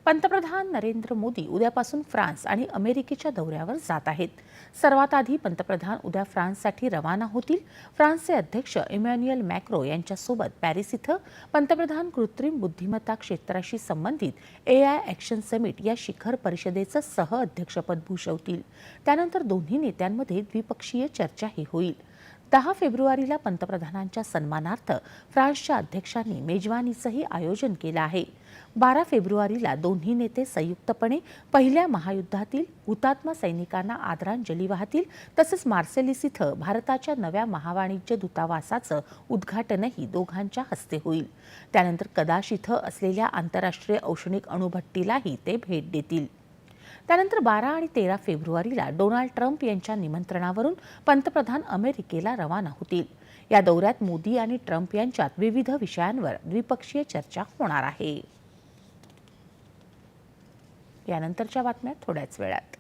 पंतप्रधान नरेंद्र मोदी उद्यापासून फ्रान्स आणि अमेरिकेच्या दौऱ्यावर जात आहेत। सर्वात आधी पंतप्रधान उद्या फ्रान्ससाठी रवाना होतील। फ्रान्सचे अध्यक्ष इमॅन्युएल मॅक्रो यांच्यासोबत पॅरिस इथं पंतप्रधान कृत्रिम बुद्धिमत्ता क्षेत्राशी संबंधित AI ॲक्शन समिट या शिखर परिषदेचं सहअध्यक्षपद भूषवतील। त्यानंतर दोन्ही नेत्यांमध्ये द्विपक्षीय चर्चाही होईल। 10 फेब्रुवारीला पंतप्रधानांच्या सन्मानार्थ फ्रान्सच्या अध्यक्षांनी मेजवानीचंही आयोजन केलं आहे। 12 फेब्रुवारीला दोन्ही नेते संयुक्तपणे पहिल्या महायुद्धातील हुतात्मा सैनिकांना आदरांजली वाहतील। तसंच मार्सेलिस इथं भारताच्या नव्या महावाणिज्य दूतावासाचं उद्घाटनही दोघांच्या हस्ते होईल। त्यानंतर कदाश इथं असलेल्या आंतरराष्ट्रीय औष्णिक अणुभट्टीलाही ते भेट देतील। त्यानंतर 12 आणि 13 फेब्रुवारीला डोनाल्ड ट्रम्प यांच्या निमंत्रणावरून पंतप्रधान अमेरिकेला रवाना होतील। या दौऱ्यात मोदी आणि ट्रम्प यांच्यात विविध विषयांवर द्विपक्षीय चर्चा होणार आहे। यानंतरच्या बातम्या थोड्याच वेळात।